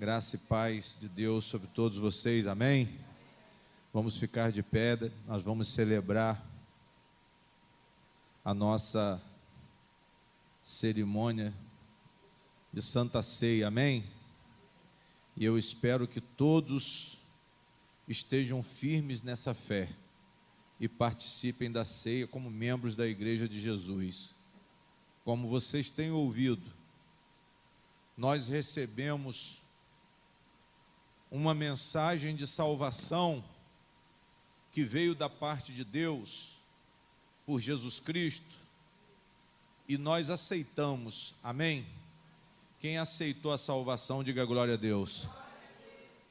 Graça e paz de Deus sobre todos vocês, amém? Vamos ficar de pé, nós vamos celebrar a nossa cerimônia de Santa Ceia, amém? E eu espero que todos estejam firmes nessa fé e participem da ceia como membros da Igreja de Jesus. Como vocês têm ouvido, nós recebemos uma mensagem de salvação que veio da parte de Deus por Jesus Cristo e nós aceitamos, amém? Quem aceitou a salvação, diga glória a Deus.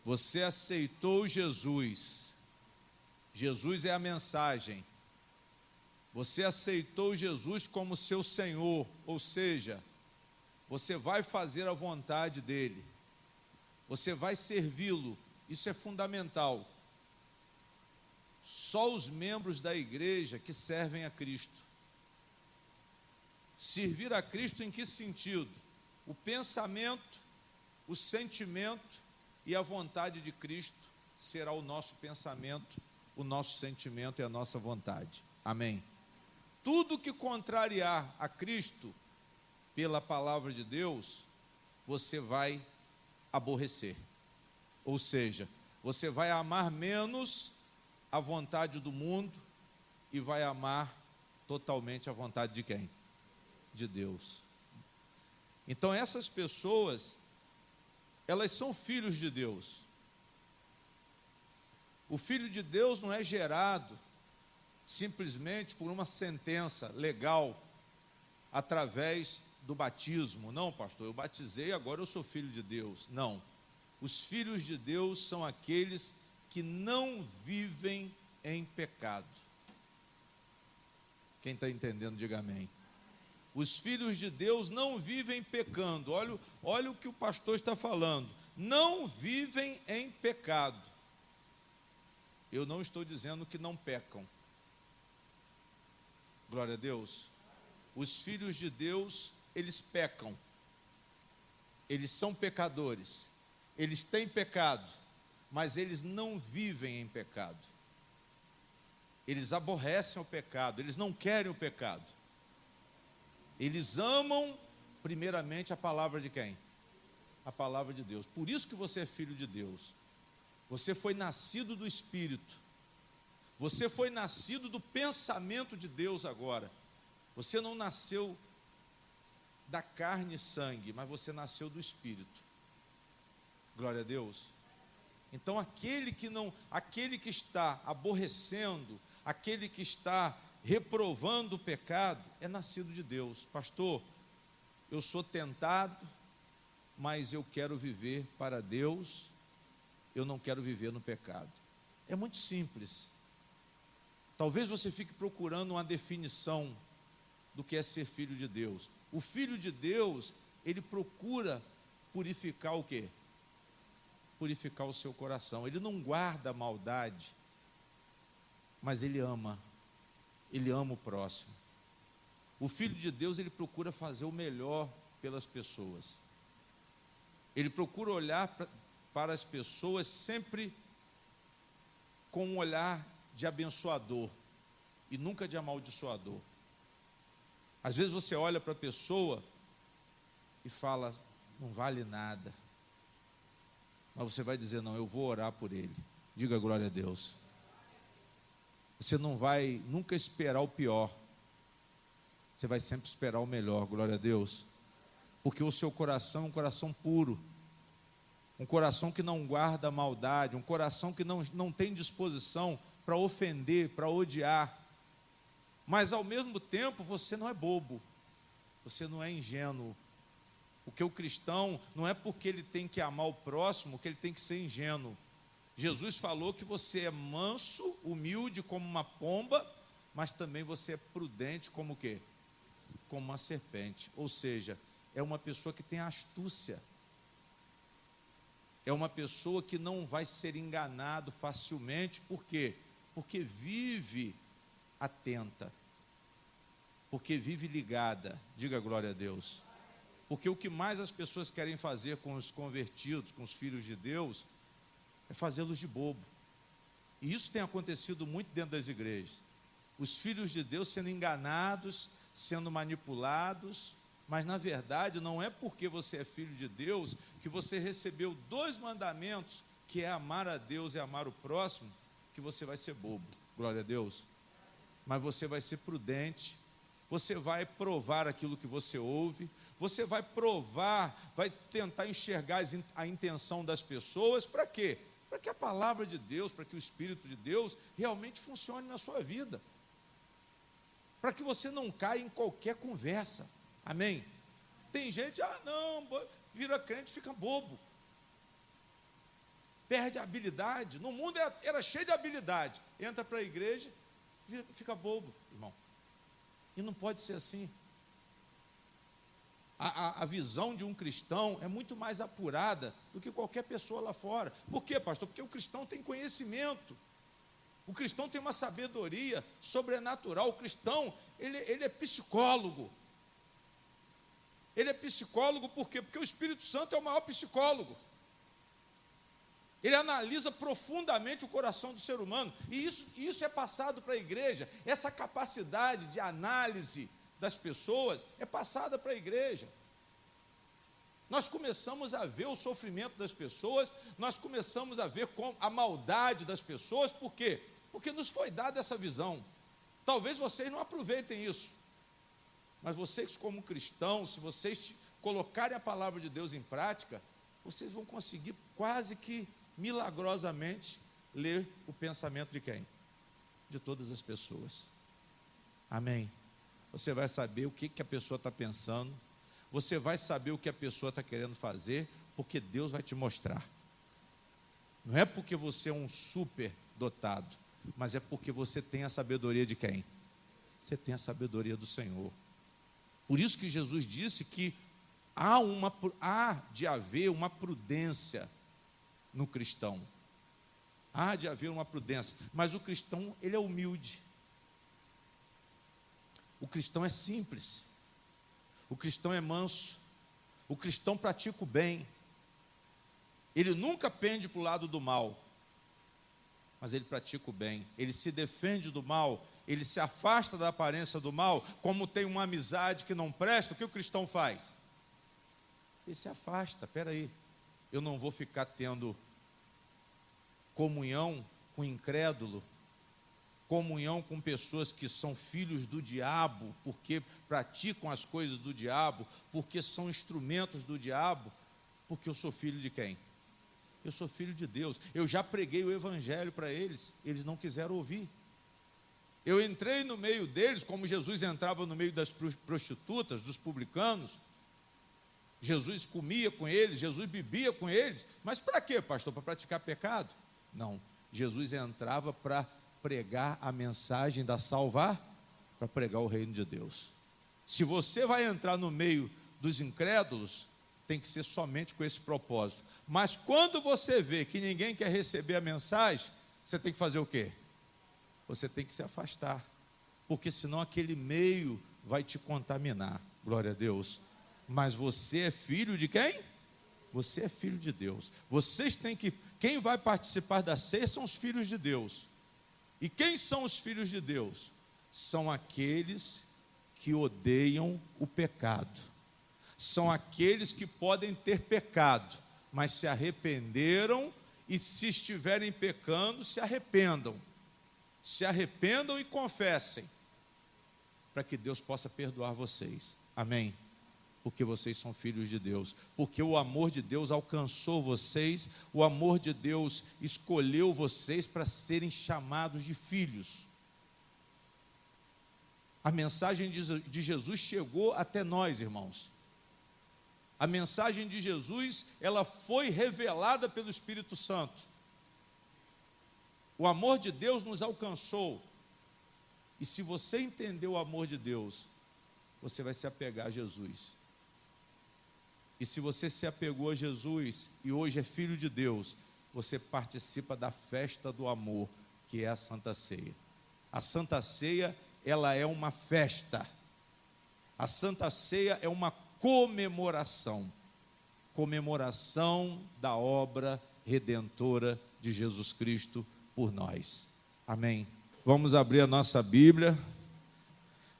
Você aceitou Jesus, Jesus é a mensagem. Você aceitou Jesus como seu Senhor, ou seja, você vai fazer a vontade dEle, você vai servi-lo, isso é fundamental. Só os membros da igreja que servem a Cristo. Servir a Cristo em que sentido? O pensamento, o sentimento e a vontade de Cristo será o nosso pensamento, o nosso sentimento e a nossa vontade. Amém? Tudo que contrariar a Cristo pela palavra de Deus, você vai aborrecer. Ou seja, você vai amar menos a vontade do mundo e vai amar totalmente a vontade de quem? De Deus. Então essas pessoas, elas são filhos de Deus. O filho de Deus não é gerado simplesmente por uma sentença legal através do batismo. Não, pastor, eu batizei, agora eu sou filho de Deus. Não. Os filhos de Deus são aqueles que não vivem em pecado. Quem está entendendo, diga amém. Os filhos de Deus não vivem pecando. Olha o que o pastor está falando. Não vivem em pecado. Eu não estou dizendo que não pecam. Glória a Deus. Os filhos de Deus, eles pecam. Eles são pecadores. Eles têm pecado, mas eles não vivem em pecado. Eles aborrecem o pecado, eles não querem o pecado. Eles amam primeiramente a palavra de quem? A palavra de Deus. Por isso que você é filho de Deus. Você foi nascido do Espírito. Você foi nascido do pensamento de Deus agora. Você não nasceu da carne e sangue, mas você nasceu do Espírito. Glória a Deus. Então aquele que está aborrecendo, aquele que está reprovando o pecado, é nascido de Deus. Pastor, eu sou tentado, mas eu quero viver para Deus, eu não quero viver no pecado. É muito simples. Talvez você fique procurando uma definição do que é ser filho de Deus. O filho de Deus, ele procura purificar o quê? Purificar o seu coração. Ele não guarda a maldade, mas ele ama o próximo. O filho de Deus, ele procura fazer o melhor pelas pessoas. Ele procura olhar para as pessoas sempre com um olhar de abençoador e nunca de amaldiçoador. Às vezes você olha para a pessoa e fala, não vale nada. Mas você vai dizer, não, eu vou orar por ele. Diga glória a Deus. Você não vai nunca esperar o pior. Você vai sempre esperar o melhor, glória a Deus. Porque o seu coração é um coração puro. Um coração que não guarda a maldade. Um coração que não tem disposição para ofender, para odiar. Mas ao mesmo tempo você não é bobo. Você não é ingênuo. Porque o cristão não é porque ele tem que amar o próximo que ele tem que ser ingênuo. Jesus falou que você é manso, humilde como uma pomba, mas também você é prudente como o quê? Como uma serpente. Ou seja, é uma pessoa que tem astúcia. É uma pessoa que não vai ser enganado facilmente. Por quê? Porque vive atenta. Porque vive ligada. Diga glória a Deus. Porque o que mais as pessoas querem fazer com os convertidos, com os filhos de Deus, é fazê-los de bobo. E isso tem acontecido muito dentro das igrejas. Os filhos de Deus sendo enganados, sendo manipulados, mas na verdade não é porque você é filho de Deus que você recebeu 2 mandamentos, que é amar a Deus e amar o próximo, que você vai ser bobo. Glória a Deus. Mas você vai ser prudente, você vai provar aquilo que você ouve, você vai provar, vai tentar enxergar a intenção das pessoas. Para quê? Para que a palavra de Deus, para que o Espírito de Deus realmente funcione na sua vida. Para que você não caia em qualquer conversa. Amém? Tem gente, não, vira crente, fica bobo. Perde a habilidade. No mundo era cheio de habilidade. Entra para a igreja, fica bobo, irmão. E não pode ser assim. A visão de um cristão é muito mais apurada do que qualquer pessoa lá fora. Por quê, pastor? Porque o cristão tem conhecimento. O cristão tem uma sabedoria sobrenatural. O cristão, ele é psicólogo. Ele é psicólogo por quê? Porque o Espírito Santo é o maior psicólogo. Ele analisa profundamente o coração do ser humano. E isso é passado para a igreja. Essa capacidade de análise das pessoas é passada para a igreja. Nós começamos a ver o sofrimento das pessoas, nós começamos a ver a maldade das pessoas. Por quê? Porque nos foi dada essa visão. Talvez vocês não aproveitem isso, mas vocês, como cristãos, se vocês colocarem a palavra de Deus em prática, vocês vão conseguir quase que milagrosamente ler o pensamento de quem? De todas as pessoas. Amém? Você vai saber o que a pessoa está pensando, você vai saber o que a pessoa está querendo fazer, porque Deus vai te mostrar. Não é porque você é um super dotado, mas é porque você tem a sabedoria de quem? Você tem a sabedoria do Senhor. Por isso que Jesus disse que há de haver uma prudência no cristão. Há de haver uma prudência, mas o cristão, ele é humilde. O cristão é simples. O cristão é manso. O cristão pratica o bem. Ele nunca pende para o lado do mal, mas ele pratica o bem. Ele se defende do mal, ele se afasta da aparência do mal. Como tem uma amizade que não presta, o que o cristão faz? Ele se afasta. Espera aí, eu não vou ficar tendo comunhão com incrédulo, comunhão com pessoas que são filhos do diabo, porque praticam as coisas do diabo, porque são instrumentos do diabo, porque eu sou filho de quem? Eu sou filho de Deus. Eu já preguei o evangelho para eles, eles não quiseram ouvir. Eu entrei no meio deles, como Jesus entrava no meio das prostitutas, dos publicanos. Jesus comia com eles, Jesus bebia com eles. Mas para quê, pastor? Para praticar pecado? Não, Jesus entrava para pregar a mensagem da salvação, para pregar o reino de Deus. Se você vai entrar no meio dos incrédulos, tem que ser somente com esse propósito. Mas quando você vê que ninguém quer receber a mensagem, você tem que fazer o quê? Você tem que se afastar, porque senão aquele meio vai te contaminar. Glória a Deus. Mas você é filho de quem? Você é filho de Deus. Vocês têm que... Quem vai participar da ceia são os filhos de Deus. E quem são os filhos de Deus? São aqueles que odeiam o pecado. São aqueles que podem ter pecado, mas se arrependeram, e se estiverem pecando, se arrependam. Se arrependam e confessem, para que Deus possa perdoar vocês. Amém? Porque vocês são filhos de Deus, porque o amor de Deus alcançou vocês, o amor de Deus escolheu vocês para serem chamados de filhos. A mensagem de Jesus chegou até nós, irmãos. A mensagem de Jesus, ela foi revelada pelo Espírito Santo. O amor de Deus nos alcançou. E se você entender o amor de Deus, você vai se apegar a Jesus. E se você se apegou a Jesus e hoje é filho de Deus, você participa da festa do amor, que é a Santa Ceia. A Santa Ceia, ela é uma festa. A Santa Ceia é uma comemoração. Comemoração da obra redentora de Jesus Cristo por nós. Amém. Vamos abrir a nossa Bíblia.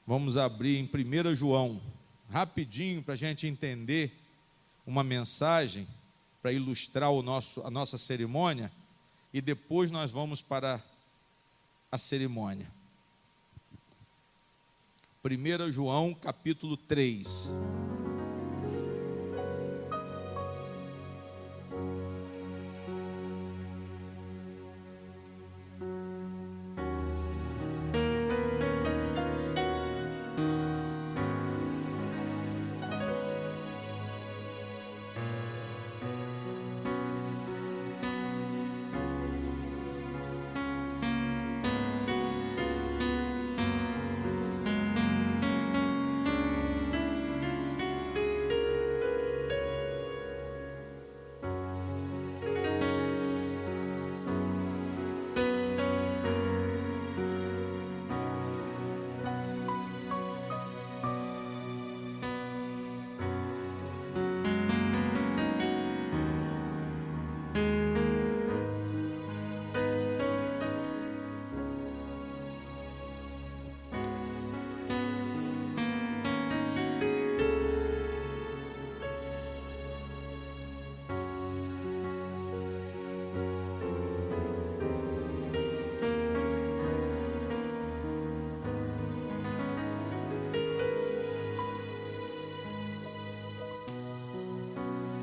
Vamos abrir em 1 João, rapidinho, para a gente entender uma mensagem, para ilustrar a nossa cerimônia, e depois nós vamos para a cerimônia. 1 João, capítulo 3.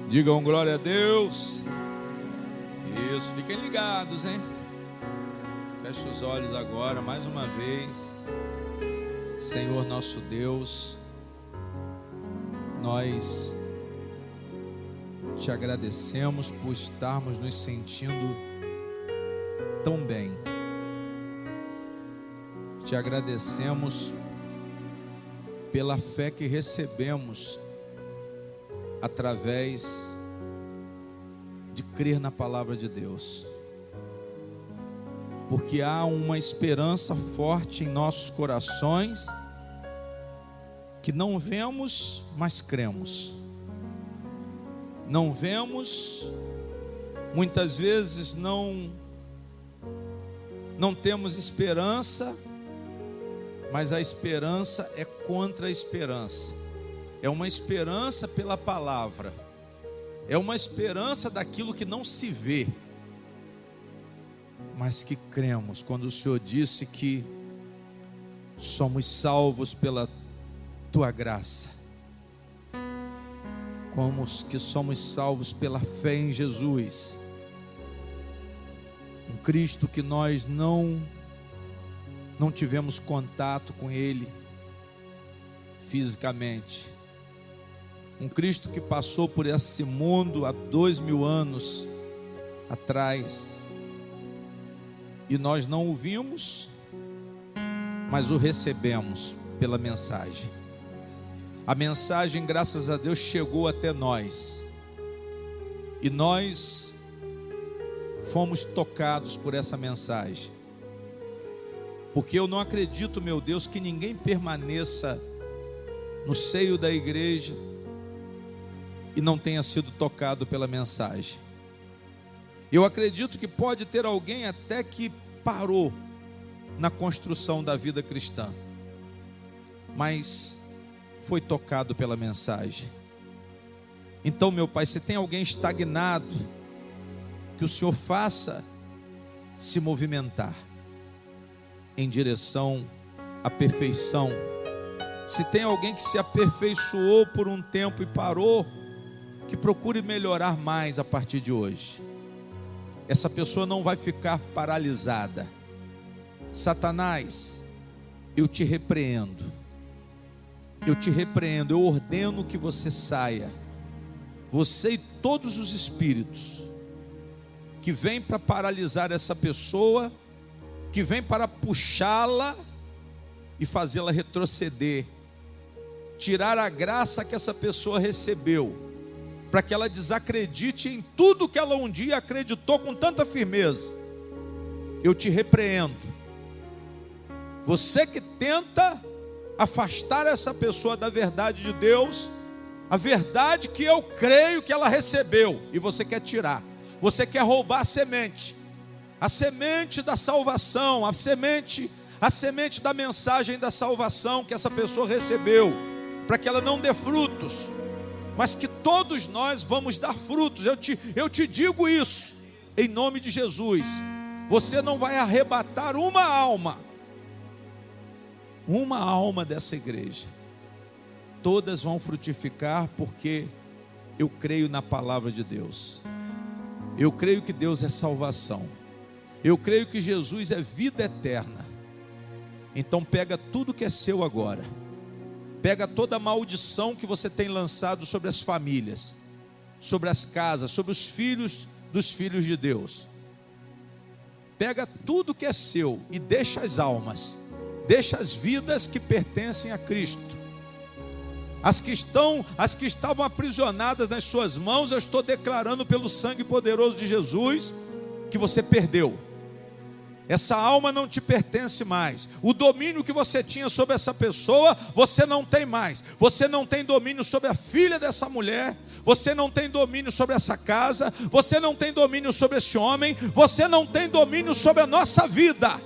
Digam glória a Deus. Isso, fiquem ligados, hein? Feche os olhos agora, mais uma vez. Senhor nosso Deus, nós te agradecemos por estarmos nos sentindo tão bem. Te agradecemos pela fé que recebemos através de crer na palavra de Deus, porque há uma esperança forte em nossos corações, que não vemos, mas cremos. Não vemos, muitas vezes não temos esperança, mas a esperança é contra a esperança. É uma esperança pela palavra, é uma esperança daquilo que não se vê, mas que cremos. Quando o Senhor disse que somos salvos pela tua graça, como que somos salvos pela fé em Jesus, um Cristo que nós não tivemos contato com Ele fisicamente, um Cristo que passou por esse mundo há 2000 anos atrás, e nós não o vimos, mas o recebemos pela mensagem. A mensagem, graças a Deus, chegou até nós, e nós fomos tocados por essa mensagem, porque eu não acredito, meu Deus, que ninguém permaneça no seio da igreja e não tenha sido tocado pela mensagem. Eu acredito que pode ter alguém até que parou na construção da vida cristã, mas foi tocado pela mensagem. Então, meu Pai, se tem alguém estagnado, que o Senhor faça se movimentar em direção à perfeição. Se tem alguém que se aperfeiçoou por um tempo e parou, que procure melhorar mais a partir de hoje. Essa pessoa não vai ficar paralisada. Satanás, eu te repreendo, eu ordeno que você saia, você e todos os espíritos que vêm para paralisar essa pessoa, que vêm para puxá-la e fazê-la retroceder, tirar a graça que essa pessoa recebeu, para que ela desacredite em tudo que ela um dia acreditou com tanta firmeza. Eu te repreendo. Você que tenta afastar essa pessoa da verdade de Deus, A verdade que eu creio que ela recebeu, e você quer tirar. Você quer roubar a semente da salvação, a semente da mensagem da salvação que essa pessoa recebeu, para que ela não dê frutos, mas que todos nós vamos dar frutos. Eu te digo isso, em nome de Jesus. Você não vai arrebatar uma alma dessa igreja. Todas vão frutificar, porque eu creio na palavra de Deus. Eu creio que Deus é salvação. Eu creio que Jesus é vida eterna. Então pega tudo que é seu agora. Pega toda a maldição que você tem lançado sobre as famílias, sobre as casas, sobre os filhos dos filhos de Deus. Pega tudo que é seu e deixa as almas, deixa as vidas que pertencem a Cristo. As que estavam aprisionadas nas suas mãos, eu estou declarando pelo sangue poderoso de Jesus que você perdeu. Essa alma não te pertence mais. O domínio que você tinha sobre essa pessoa, você não tem mais. Você não tem domínio sobre a filha dessa mulher. Você não tem domínio sobre essa casa. Você não tem domínio sobre esse homem. Você não tem domínio sobre a nossa vida.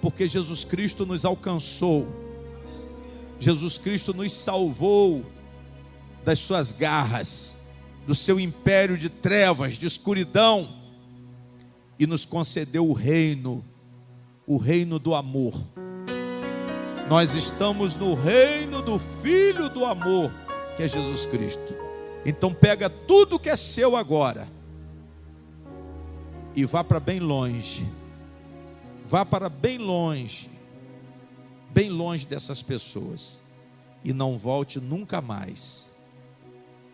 Porque Jesus Cristo nos alcançou. Jesus Cristo nos salvou das suas garras, do seu império de trevas, de escuridão, e nos concedeu o reino do amor. Nós estamos no reino do Filho do amor, que é Jesus Cristo. Então pega tudo que é seu agora e vá para bem longe. Vá para bem longe dessas pessoas, e não volte nunca mais.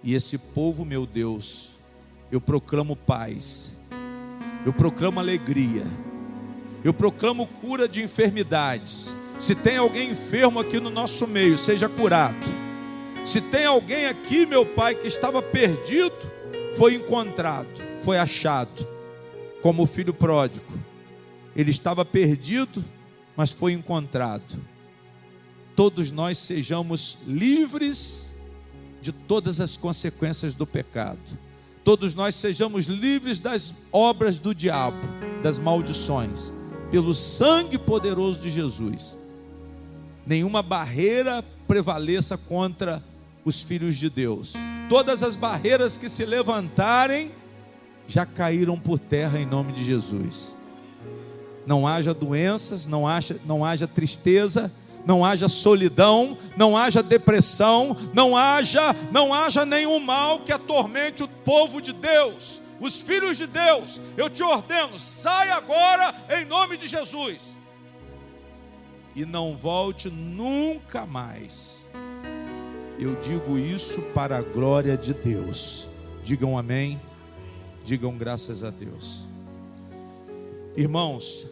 E esse povo, meu Deus, eu proclamo paz, eu proclamo alegria, eu proclamo cura de enfermidades. Se tem alguém enfermo aqui no nosso meio, seja curado. Se tem alguém aqui, meu Pai, que estava perdido, foi encontrado, foi achado, como o filho pródigo. Ele estava perdido, mas foi encontrado. Todos nós sejamos livres de todas as consequências do pecado. Todos nós sejamos livres das obras do diabo, das maldições, pelo sangue poderoso de Jesus. Nenhuma barreira prevaleça contra os filhos de Deus. Todas as barreiras que se levantarem já caíram por terra em nome de Jesus. Não haja doenças, não haja tristeza, não haja solidão, não haja depressão, não haja nenhum mal que atormente o povo de Deus, os filhos de Deus. Eu te ordeno, sai agora em nome de Jesus, e não volte nunca mais. Eu digo isso para a glória de Deus. Digam amém, digam graças a Deus. Irmãos,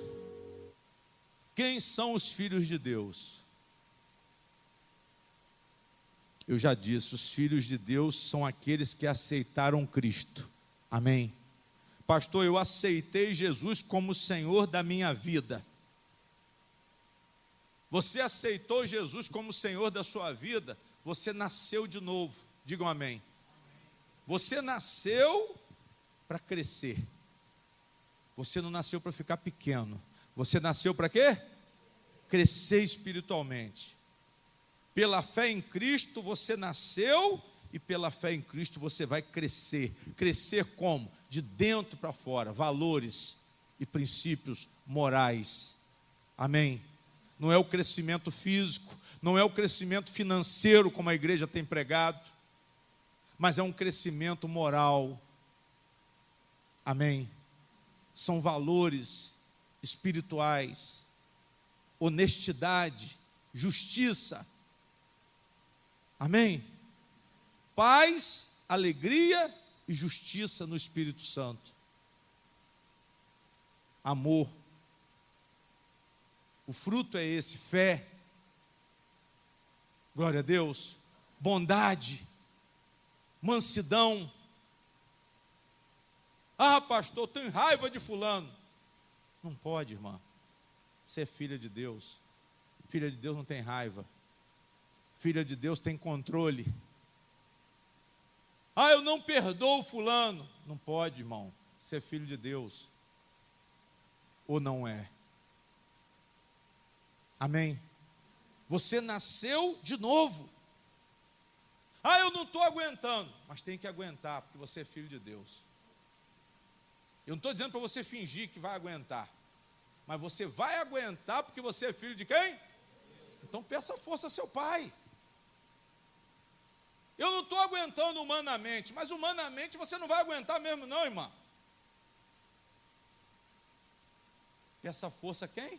quem são os filhos de Deus? Eu já disse, os filhos de Deus são aqueles que aceitaram Cristo. Amém? Pastor, eu aceitei Jesus como Senhor da minha vida. Você aceitou Jesus como Senhor da sua vida? Você nasceu de novo. Digam amém. Você nasceu para crescer. Você não nasceu para ficar pequeno. Você nasceu para quê? Crescer espiritualmente. Pela fé em Cristo você nasceu, e pela fé em Cristo você vai crescer. Crescer como? De dentro para fora. Valores e princípios morais. Amém? Não é o crescimento físico, não é o crescimento financeiro como a igreja tem pregado, mas é um crescimento moral. Amém? São valores espirituais, honestidade, justiça. Amém? Paz, alegria e justiça no Espírito Santo. Amor. O fruto é esse: fé, glória a Deus, bondade, mansidão. Ah, pastor, tenho raiva de fulano. Não pode, irmã. Você é filha de Deus. Filha de Deus não tem raiva. Filha de Deus tem controle. Ah, eu não perdoo fulano. Não pode, irmão. Você é filho de Deus. Ou não é? Amém? Você nasceu de novo. Ah, eu não estou aguentando. Mas tem que aguentar, porque você é filho de Deus. Eu não estou dizendo para você fingir que vai aguentar. Mas você vai aguentar porque você é filho de quem? Então peça força a seu pai. Eu não estou aguentando humanamente, mas humanamente você não vai aguentar mesmo não, irmã. Peça força a quem?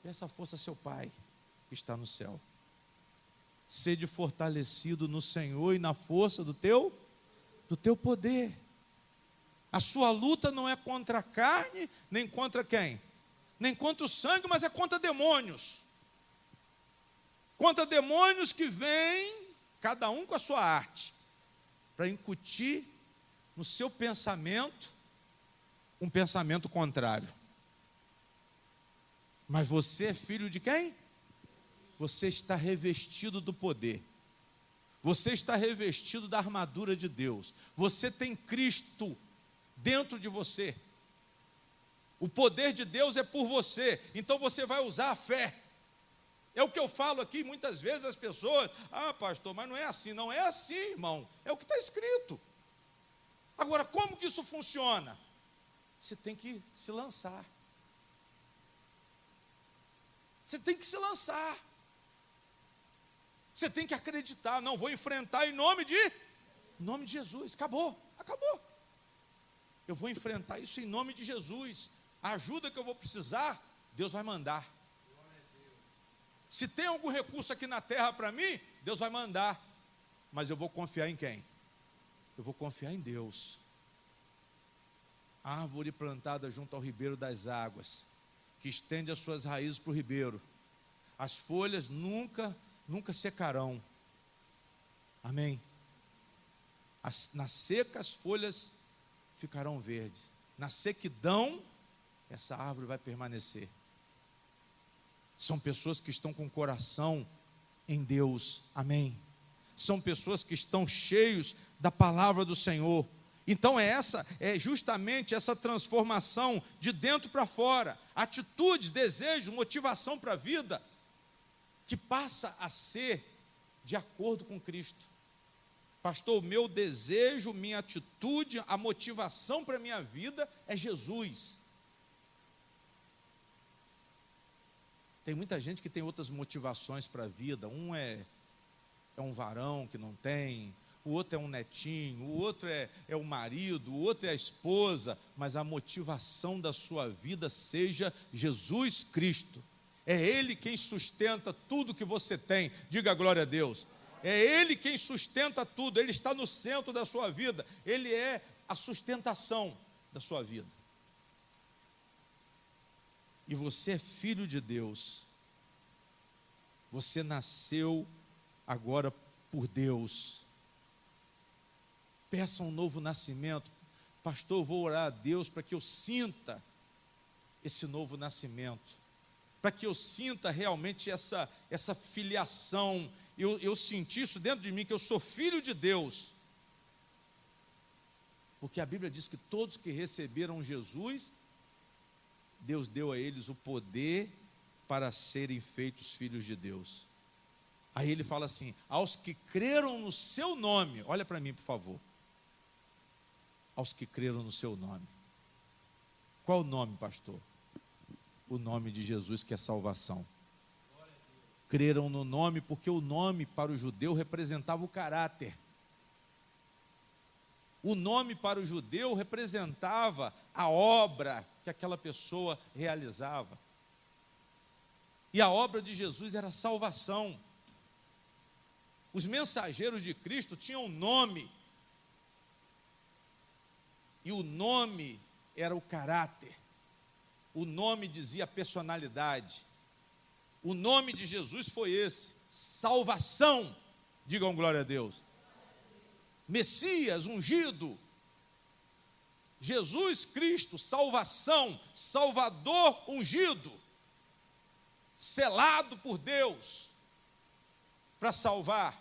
Peça força a seu pai, que está no céu. Sede fortalecido no Senhor e na força do teu poder. A sua luta não é contra a carne, nem contra quem? Nem contra o sangue, mas é contra demônios. Contra demônios que vêm, cada um com a sua arte, para incutir no seu pensamento um pensamento contrário. Mas você é filho de quem? Você está revestido do poder. Você está revestido da armadura de Deus. Você tem Cristo dentro de você. O poder de Deus é por você. Então você vai usar a fé. É o que eu falo aqui, muitas vezes as pessoas, ah, pastor, mas não é assim. Não é assim, irmão. É o que está escrito. Agora, como que isso funciona? Você tem que se lançar. Você tem que se lançar. Você tem que acreditar. Não, vou enfrentar em nome de Jesus. Acabou. Eu vou enfrentar isso em nome de Jesus. A ajuda que eu vou precisar, Deus vai mandar. Se tem algum recurso aqui na terra para mim, Deus vai mandar. Mas eu vou confiar em quem? Eu vou confiar em Deus. Árvore plantada junto ao ribeiro das águas, que estende as suas raízes para o ribeiro. As folhas nunca secarão. Amém? Na seca as folhas ficarão verdes. Na sequidão, essa árvore vai permanecer. São pessoas que estão com o coração em Deus. Amém? São pessoas que estão cheios da palavra do Senhor. Então é justamente essa transformação de dentro para fora, atitudes, desejo, motivação para a vida, que passa a ser de acordo com Cristo. Pastor, o meu desejo, minha atitude, a motivação para a minha vida é Jesus. Tem muita gente que tem outras motivações para a vida. Um é um varão que não tem, o outro é um netinho, o outro é o marido, o outro é a esposa, mas a motivação da sua vida seja Jesus Cristo. É Ele quem sustenta tudo que você tem. Diga glória a Deus. É Ele quem sustenta tudo. Ele está no centro da sua vida. Ele é a sustentação da sua vida. E você é filho de Deus. Você nasceu agora por Deus. Peça um novo nascimento. Pastor, eu vou orar a Deus para que eu sinta esse novo nascimento. Para que eu sinta realmente essa filiação. Eu senti isso dentro de mim, que eu sou filho de Deus. Porque a Bíblia diz que todos que receberam Jesus, Deus deu a eles o poder para serem feitos filhos de Deus. Aí ele fala assim, aos que creram no seu nome, olha para mim por favor, aos que creram no seu nome. Qual o nome, pastor? O nome de Jesus, que é salvação. Creram no nome, porque o nome para o judeu representava o caráter. O nome para o judeu representava a obra que aquela pessoa realizava. E a obra de Jesus era salvação. Os mensageiros de Cristo tinham um nome. E o nome era o caráter. O nome dizia a personalidade. O nome de Jesus foi esse, salvação. Digam glória a Deus. Messias, ungido. Jesus Cristo, salvação, Salvador ungido. Selado por Deus para salvar.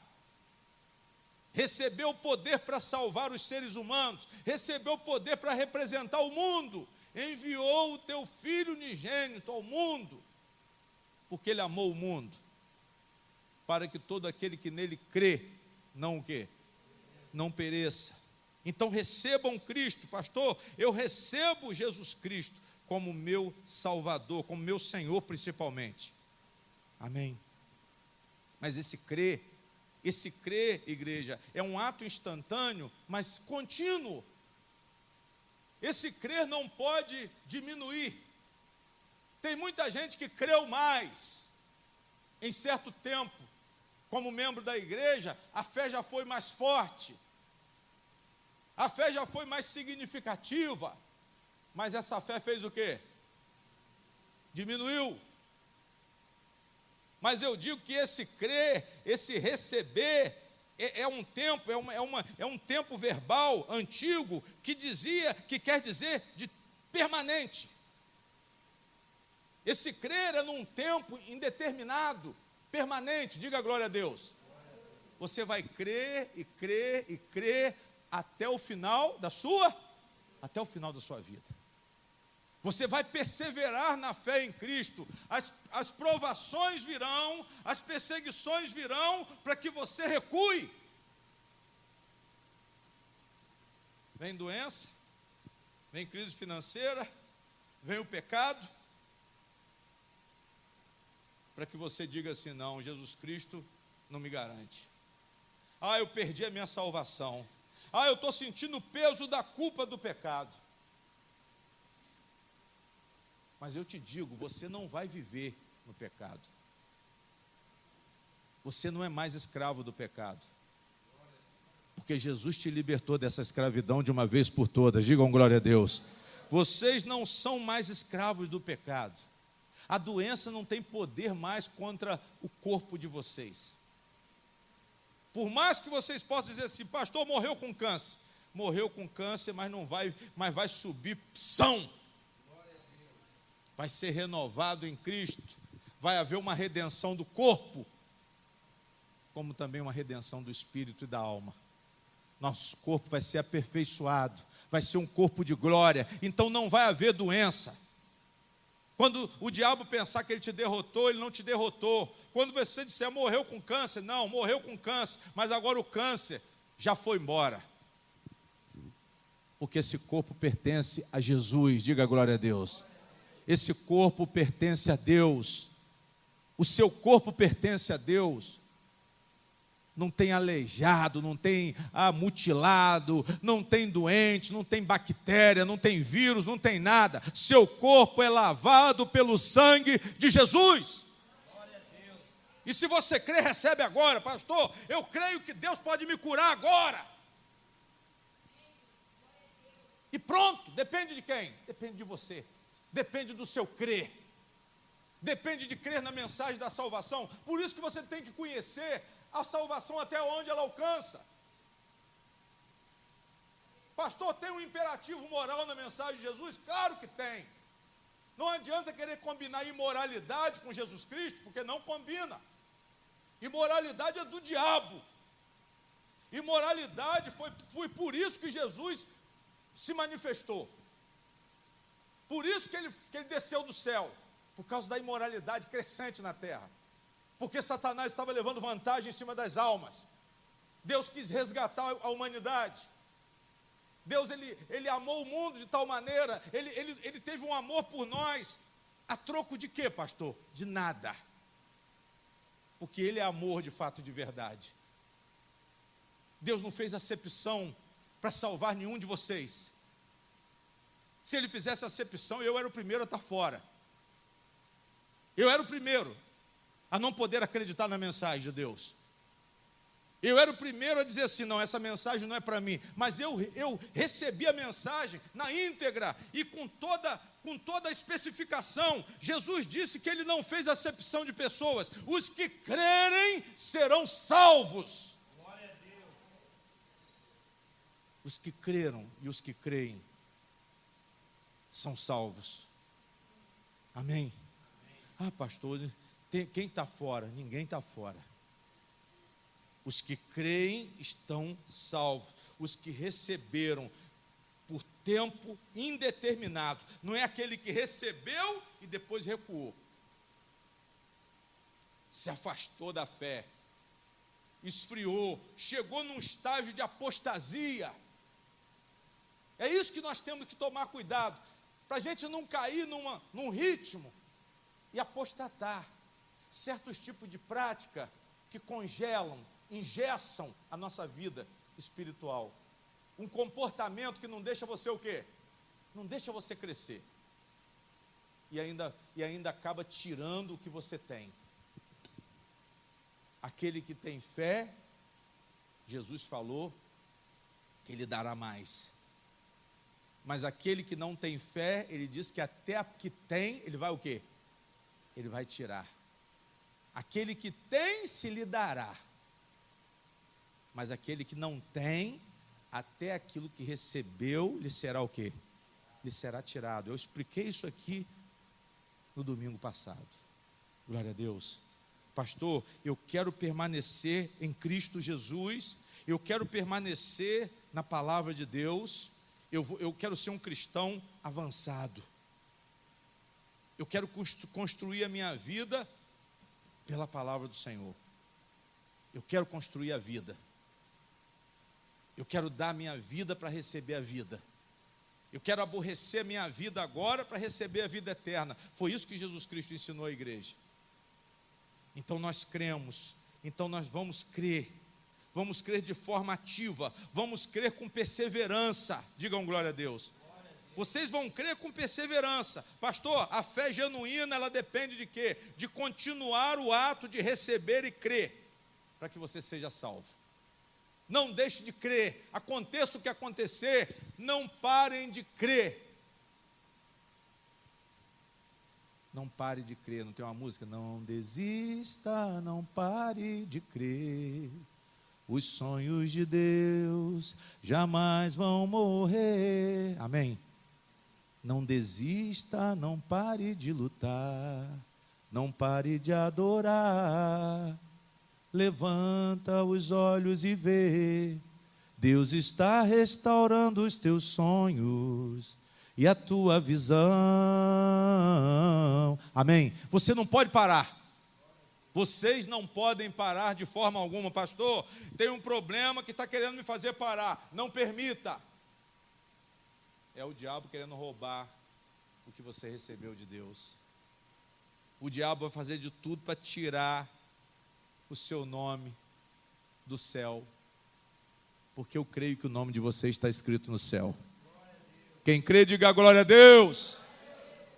recebeu o poder para salvar os seres humanos, recebeu o poder para representar o mundo, enviou o teu Filho unigênito ao mundo, porque Ele amou o mundo, para que todo aquele que nele crê, não o quê? Não pereça. Então recebam Cristo, pastor, eu recebo Jesus Cristo como meu Salvador, como meu Senhor principalmente. Amém. Mas esse crer, igreja, é um ato instantâneo, mas contínuo. Esse crer não pode diminuir. Tem muita gente que creu mais em certo tempo, como membro da igreja, a fé já foi mais forte, a fé já foi mais significativa, mas essa fé fez o quê? Diminuiu. Mas eu digo que esse crer, esse receber, é um tempo, é um tempo verbal antigo que quer dizer de permanente. Esse crer é num tempo indeterminado, permanente. Diga glória a Deus. Você vai crer e crer e crer até o final da sua vida. Você vai perseverar na fé em Cristo. As provações virão, as perseguições virão, para que você recue. Vem doença, vem crise financeira, vem o pecado, para que você diga assim: não, Jesus Cristo não me garante. Ah, eu perdi a minha salvação. Ah, eu estou sentindo o peso da culpa do pecado. Mas eu te digo, você não vai viver no pecado. Você não é mais escravo do pecado. Porque Jesus te libertou dessa escravidão de uma vez por todas. Digam glória a Deus. Vocês não são mais escravos do pecado. A doença não tem poder mais contra o corpo de vocês. Por mais que vocês possam dizer assim: pastor, morreu com câncer. Morreu com câncer, mas vai subir são. Vai ser renovado em Cristo, vai haver uma redenção do corpo, como também uma redenção do espírito e da alma. Nosso corpo vai ser aperfeiçoado, vai ser um corpo de glória, então não vai haver doença. Quando o diabo pensar que ele te derrotou, ele não te derrotou. Quando você disser morreu com câncer, não, morreu com câncer, mas agora o câncer já foi embora. Porque esse corpo pertence a Jesus, diga glória a Deus. Esse corpo pertence a Deus. O seu corpo pertence a Deus. Não tem aleijado, não tem mutilado, não tem doente, não tem bactéria, não tem vírus, não tem nada. Seu corpo é lavado pelo sangue de Jesus. E se você crê, recebe agora. Pastor, eu creio que Deus pode me curar agora. E pronto, depende de quem? Depende de você. Depende do seu crer. Depende de crer na mensagem da salvação. Por isso que você tem que conhecer a salvação até onde ela alcança. Pastor, tem um imperativo moral na mensagem de Jesus? Claro que tem. Não adianta querer combinar imoralidade com Jesus Cristo, porque não combina. Imoralidade é do diabo. Imoralidade foi por isso que Jesus se manifestou. Por isso que ele desceu do céu, por causa da imoralidade crescente na terra. Porque Satanás estava levando vantagem em cima das almas. Deus quis resgatar a humanidade. Deus, ele amou o mundo de tal maneira, ele teve um amor por nós, a troco de quê, pastor? De nada. Porque ele é amor de fato, de verdade. Deus não fez acepção para salvar nenhum de vocês. Se ele fizesse acepção, eu era o primeiro a estar fora. Eu era o primeiro a não poder acreditar na mensagem de Deus. Eu era o primeiro a dizer assim: não, essa mensagem não é para mim. Mas eu recebi a mensagem na íntegra e com toda a especificação. Jesus disse que ele não fez acepção de pessoas. Os que crerem serão salvos. Glória a Deus. Os que creram e os que creem são salvos. Amém? Amém. Pastor, quem está fora? Ninguém está fora. Os que creem estão salvos. Os que receberam por tempo indeterminado. Não é aquele que recebeu e depois recuou. Se afastou da fé. Esfriou. Chegou num estágio de apostasia. É isso que nós temos que tomar cuidado. Para a gente não cair num ritmo e apostatar. Certos tipos de prática que congelam, engessam a nossa vida espiritual. Um comportamento que não deixa você o quê? Não deixa você crescer. E ainda acaba tirando o que você tem. Aquele que tem fé, Jesus falou que ele dará mais. Mas aquele que não tem fé, ele diz que até a que tem, ele vai o quê? Ele vai tirar. Aquele que tem, se lhe dará. Mas aquele que não tem, até aquilo que recebeu, lhe será o quê? Lhe será tirado. Eu expliquei isso aqui no domingo passado. Glória a Deus. Pastor, eu quero permanecer em Cristo Jesus, eu quero permanecer na palavra de Deus, eu quero ser um cristão avançado. Eu quero construir a minha vida pela palavra do Senhor. Eu quero construir a vida. Eu quero dar a minha vida para receber a vida. Eu quero aborrecer a minha vida agora para receber a vida eterna. Foi isso que Jesus Cristo ensinou à igreja. Então nós cremos, então nós vamos crer de forma ativa, vamos crer com perseverança. Digam glória a Deus. Vocês vão crer com perseverança. Pastor, a fé genuína, ela depende de quê? De continuar o ato de receber e crer, para que você seja salvo. Não deixe de crer, aconteça o que acontecer, não parem de crer. Não pare de crer, não tem uma música? Não desista, não pare de crer. Os sonhos de Deus jamais vão morrer. Amém? Não desista, não pare de lutar, não pare de adorar. Levanta os olhos e vê, Deus está restaurando os teus sonhos e a tua visão. Amém? Você não pode parar. Vocês não podem parar de forma alguma. Pastor, tem um problema que está querendo me fazer parar. Não permita. É o diabo querendo roubar o que você recebeu de Deus. O diabo vai fazer de tudo para tirar o seu nome do céu. Porque eu creio que o nome de vocês está escrito no céu. Quem crê, diga glória a Deus.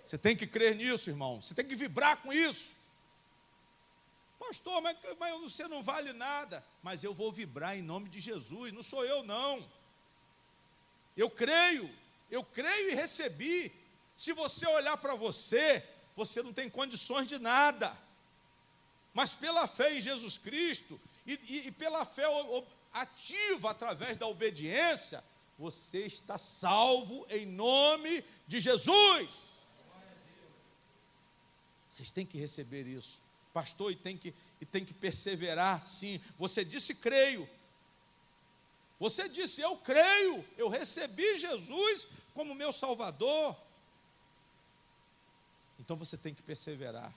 Você tem que crer nisso, irmão. Você tem que vibrar com isso. Pastor, mas você não vale nada. Mas eu vou vibrar em nome de Jesus. Não sou eu, não. Eu creio e recebi. Se você olhar para você, você não tem condições de nada. Mas pela fé em Jesus Cristo e pela fé ativa através da obediência, você está salvo em nome de Jesus. Vocês têm que receber isso. Pastor, e tem que perseverar, sim. Você disse creio. Você disse eu creio. Eu recebi Jesus como meu Salvador. Então você tem que perseverar.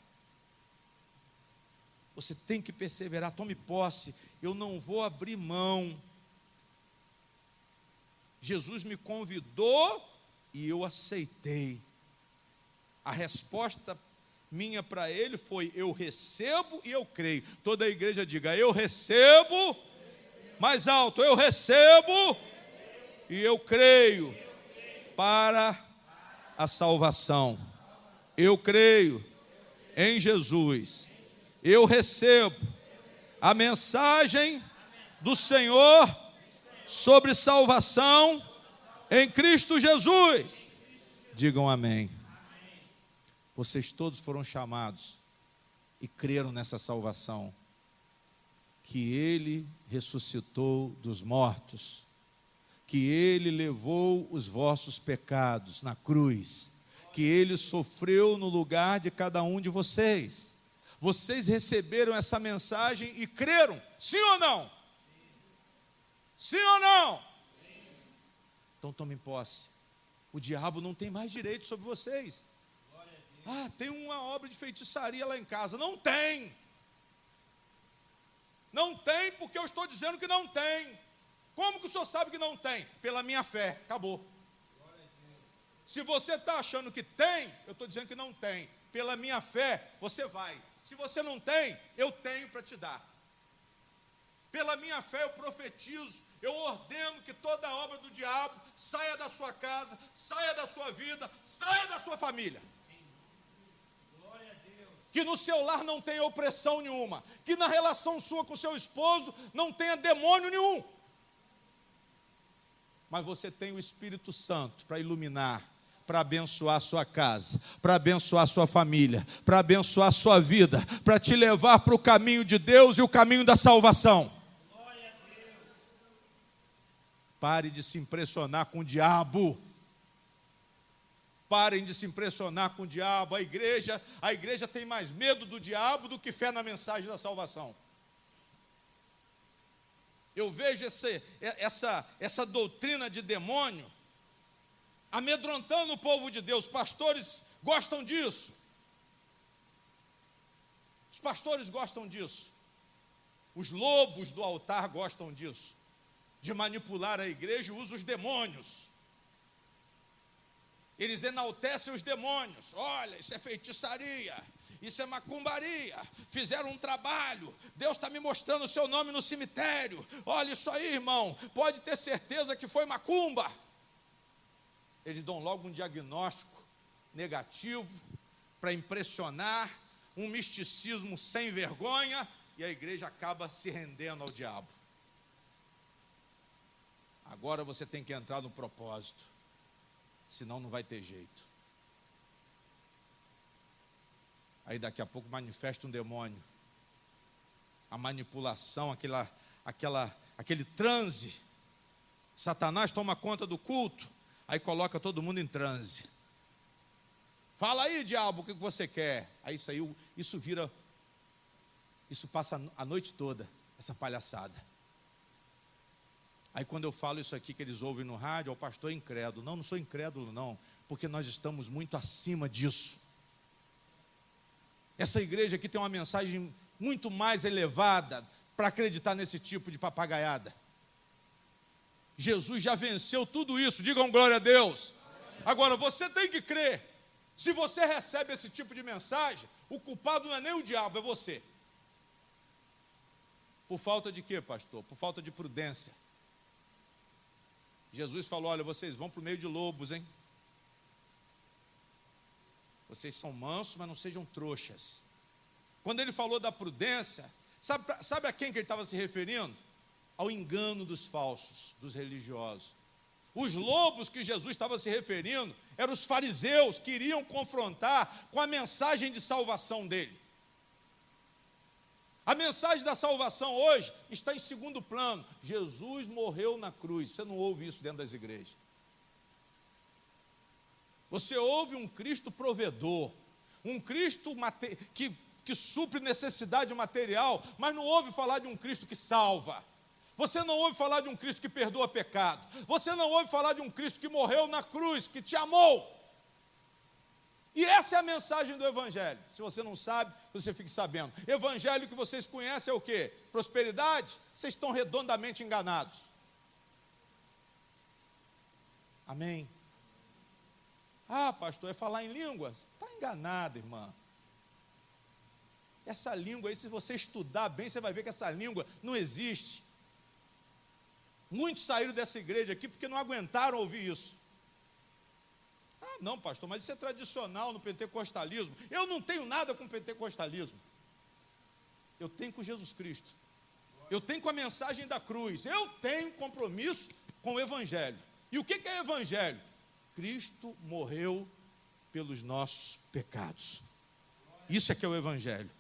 Você tem que perseverar. Tome posse. Eu não vou abrir mão. Jesus me convidou e eu aceitei. A resposta minha para ele foi: eu recebo e eu creio. Toda a igreja diga: eu recebo. Mais alto: eu recebo e eu creio para a salvação. Eu creio em Jesus. Eu recebo a mensagem do Senhor sobre salvação em Cristo Jesus. Digam amém. Vocês todos foram chamados e creram nessa salvação, que Ele ressuscitou dos mortos, que Ele levou os vossos pecados na cruz, que Ele sofreu no lugar de cada um de vocês. Vocês receberam essa mensagem e creram, sim ou não? Sim ou não? Sim. Então tomem posse. O diabo não tem mais direito sobre vocês. Ah, tem uma obra de feitiçaria lá em casa. Não tem. Não tem, porque eu estou dizendo que não tem. Como que o senhor sabe que não tem? Pela minha fé. Acabou. Se você está achando que tem, eu estou dizendo que não tem. Pela minha fé, você vai. Se você não tem, eu tenho para te dar. Pela minha fé eu profetizo, eu ordeno que toda obra do diabo saia da sua casa, saia da sua vida, saia da sua família. Que no seu lar não tenha opressão nenhuma, que na relação sua com seu esposo não tenha demônio nenhum. Mas você tem o Espírito Santo para iluminar, para abençoar a sua casa, para abençoar a sua família, para abençoar a sua vida, para te levar para o caminho de Deus e o caminho da salvação. Glória a Deus. Pare de se impressionar com o diabo. Parem de se impressionar com o diabo. A igreja tem mais medo do diabo do que fé na mensagem da salvação. Eu vejo essa doutrina de demônio amedrontando o povo de Deus. Os pastores gostam disso. Os pastores gostam disso. Os lobos do altar gostam disso. De manipular a igreja, usam os demônios. Eles enaltecem os demônios. Olha, isso é feitiçaria, isso é macumbaria. Fizeram um trabalho. Deus está me mostrando o seu nome no cemitério. Olha isso aí, irmão. Pode ter certeza que foi macumba. Eles dão logo um diagnóstico negativo para impressionar, um misticismo sem vergonha, e a igreja acaba se rendendo ao diabo. Agora você tem que entrar no propósito. Senão não vai ter jeito. Aí daqui a pouco manifesta um demônio. A manipulação, aquele transe. Satanás toma conta do culto, aí coloca todo mundo em transe. Fala aí, diabo, o que você quer? Aí isso passa a noite toda, essa palhaçada. Aí quando eu falo isso aqui que eles ouvem no rádio, o pastor é incrédulo. Não sou incrédulo não, porque nós estamos muito acima disso. Essa igreja aqui tem uma mensagem muito mais elevada para acreditar nesse tipo de papagaiada. Jesus já venceu tudo isso, digam glória a Deus. Agora você tem que crer. Se você recebe esse tipo de mensagem, o culpado não é nem o diabo, é você. Por falta de quê, pastor? Por falta de prudência. Jesus falou, olha, vocês vão para o meio de lobos, hein? Vocês são mansos, mas não sejam trouxas. Quando ele falou da prudência, sabe a quem que ele estava se referindo? Ao engano dos falsos, dos religiosos. Os lobos que Jesus estava se referindo eram os fariseus que iriam confrontar com a mensagem de salvação dele. A mensagem da salvação hoje está em segundo plano. Jesus morreu na cruz. Você não ouve isso dentro das igrejas. Você ouve um Cristo provedor, um Cristo que supre necessidade material, mas não ouve falar de um Cristo que salva. Você não ouve falar de um Cristo que perdoa pecado. Você não ouve falar de um Cristo que morreu na cruz, que te amou. E essa é a mensagem do Evangelho. Se você não sabe, você fique sabendo. Evangelho que vocês conhecem é o quê? Prosperidade? Vocês estão redondamente enganados. Amém? Ah, pastor, é falar em línguas? Está enganado, irmã. Essa língua aí, se você estudar bem, você vai ver que essa língua não existe. Muitos saíram dessa igreja aqui porque não aguentaram ouvir isso. Ah, não, pastor, mas isso é tradicional no pentecostalismo. Eu não tenho nada com pentecostalismo. Eu tenho com Jesus Cristo. Eu tenho com a mensagem da cruz. Eu tenho compromisso com o Evangelho. E o que é Evangelho? Cristo morreu pelos nossos pecados. Isso é que é o Evangelho.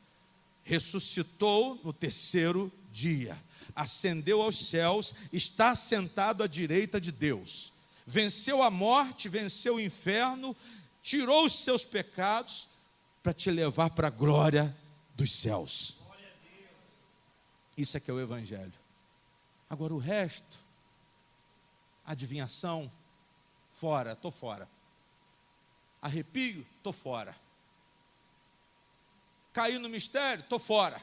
Ressuscitou no terceiro dia. Ascendeu aos céus, está sentado à direita de Deus. Venceu a morte, venceu o inferno, tirou os seus pecados para te levar para a glória dos céus. Isso é que é o Evangelho. Agora o resto, Adivinhação, fora, estou fora. Arrepio, estou fora. Caí no mistério, estou fora.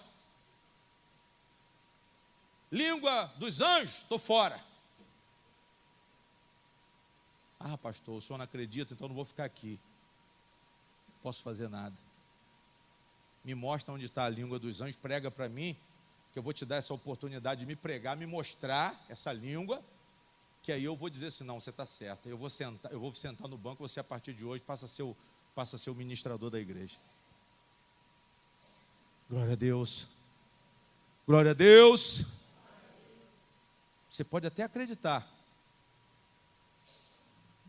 Língua dos anjos, estou fora. Ah, pastor, o senhor não acredita, então não vou ficar aqui. Não posso fazer nada. Me mostra onde está a língua dos anjos, prega para mim, que eu vou te dar essa oportunidade de me pregar, me mostrar essa língua, que aí eu vou dizer assim, não, você está certo. Eu vou sentar no banco, você a partir de hoje passa a ser o ministrador da igreja. Glória a Deus. Glória a Deus. Você pode até acreditar,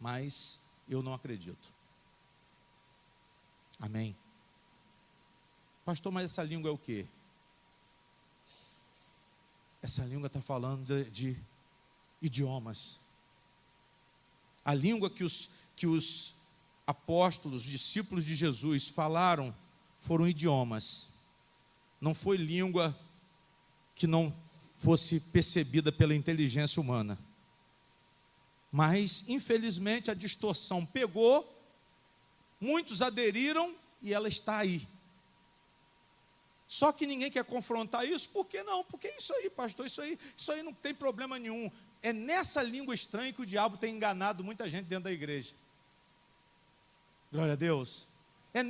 mas eu não acredito. Amém. Pastor, mas essa língua é o quê? Essa língua está falando de idiomas. A língua que os apóstolos, discípulos de Jesus falaram, foram idiomas. Não foi língua que não fosse percebida pela inteligência humana. Mas, infelizmente, a distorção pegou, muitos aderiram e ela está aí. Só que ninguém quer confrontar isso, por que não? Porque isso aí, pastor, isso aí não tem problema nenhum. É nessa língua estranha que o diabo tem enganado muita gente dentro da igreja. Glória a Deus. É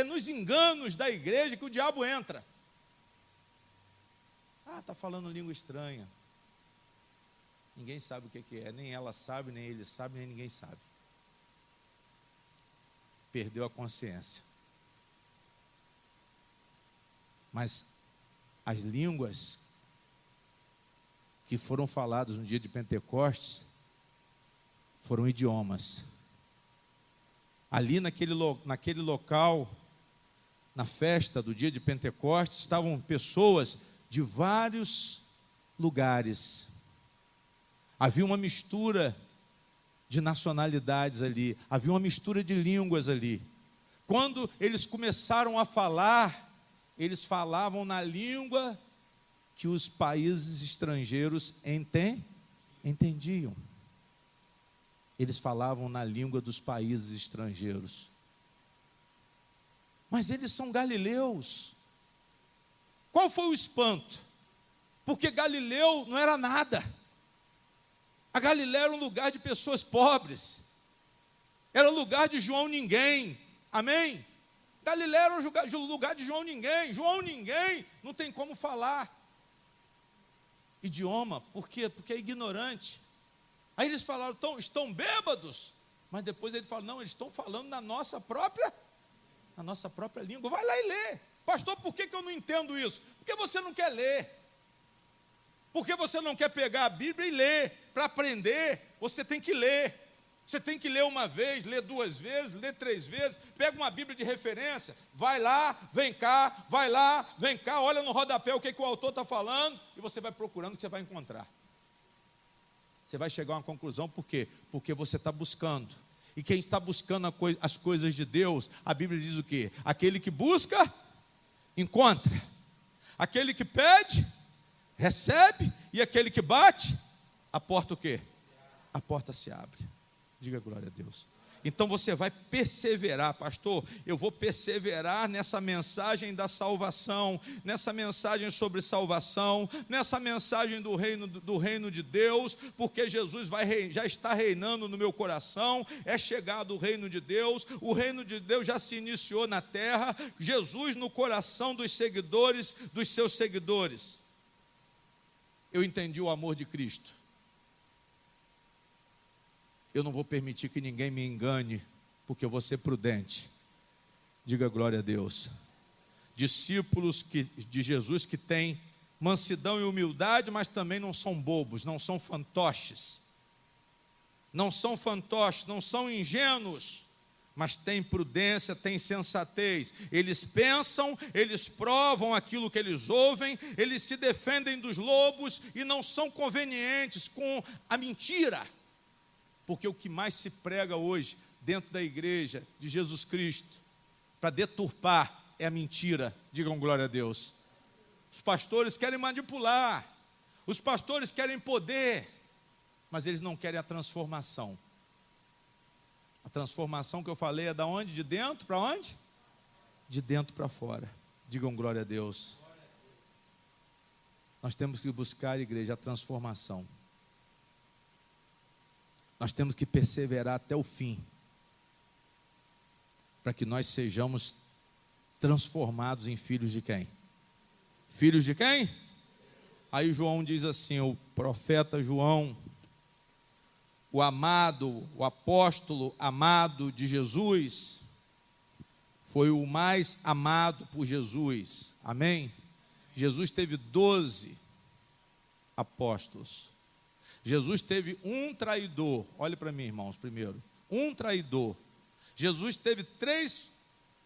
nos enganos da igreja que o diabo entra. Ah, está falando língua estranha. Ninguém sabe o que é, nem ela sabe, nem ele sabe, nem ninguém sabe. Perdeu a consciência. Mas as línguas que foram faladas no dia de Pentecostes foram idiomas. Ali naquele local, na festa do dia de Pentecostes, estavam pessoas de vários lugares. Havia uma mistura de nacionalidades ali, havia uma mistura de línguas ali. Quando eles começaram a falar, eles falavam na língua que os países estrangeiros entendiam. Eles falavam na língua dos países estrangeiros. Mas eles são galileus. Qual foi o espanto? Porque Galileu não era nada. A Galileia era um lugar de pessoas pobres. Era lugar de João ninguém. Amém? Galileia era um lugar de João ninguém. João ninguém não tem como falar idioma. Por quê? Porque é ignorante. Aí eles falaram, estão bêbados. Mas depois ele fala, não, eles estão falando na nossa própria língua. Vai lá e lê. Pastor, por que eu não entendo isso? Porque você não quer ler. Porque você não quer pegar a Bíblia e ler. Para aprender, você tem que ler. Você tem que ler uma vez, ler duas vezes, ler três vezes. Pega uma Bíblia de referência. Vai lá, vem cá, vai lá, vem cá. Olha no rodapé o que o autor está falando. E você vai procurando o que você vai encontrar. Você vai chegar a uma conclusão, por quê? Porque você está buscando. E quem está buscando as coisas de Deus, a Bíblia diz o quê? Aquele que busca, encontra. Aquele que pede, recebe. E aquele que bate, a porta o quê? A porta se abre. Diga glória a Deus. Então você vai perseverar, pastor. Eu vou perseverar nessa mensagem da salvação, nessa mensagem sobre salvação, nessa mensagem do reino de Deus, porque Jesus já está reinando no meu coração. É chegado o reino de Deus. O reino de Deus já se iniciou na terra. Jesus no coração dos seguidores, dos seus seguidores. Eu entendi o amor de Cristo. Eu não vou permitir que ninguém me engane, porque eu vou ser prudente. Diga glória a Deus. Discípulos de Jesus que têm mansidão e humildade, mas também não são bobos, não são fantoches. Não são fantoches, não são ingênuos, mas têm prudência, têm sensatez. Eles pensam, eles provam aquilo que eles ouvem, eles se defendem dos lobos e não são convenientes com a mentira. Porque o que mais se prega hoje dentro da igreja de Jesus Cristo, para deturpar, é a mentira. Digam glória a Deus. Os pastores querem manipular. Os pastores querem poder. mas eles não querem a transformação. A transformação que eu falei é da onde? De dentro para onde? De dentro para fora. Digam glória a Deus. Nós temos que buscar, igreja, a transformação. Nós temos que perseverar até o fim, para que nós sejamos transformados em filhos de quem? Filhos de quem? Aí João diz assim, o profeta João, o amado, o apóstolo amado de Jesus, foi o mais amado por Jesus, amém? Jesus teve 12 apóstolos. Jesus teve um traidor. Olhe para mim, irmãos, primeiro. Um traidor. Jesus teve 3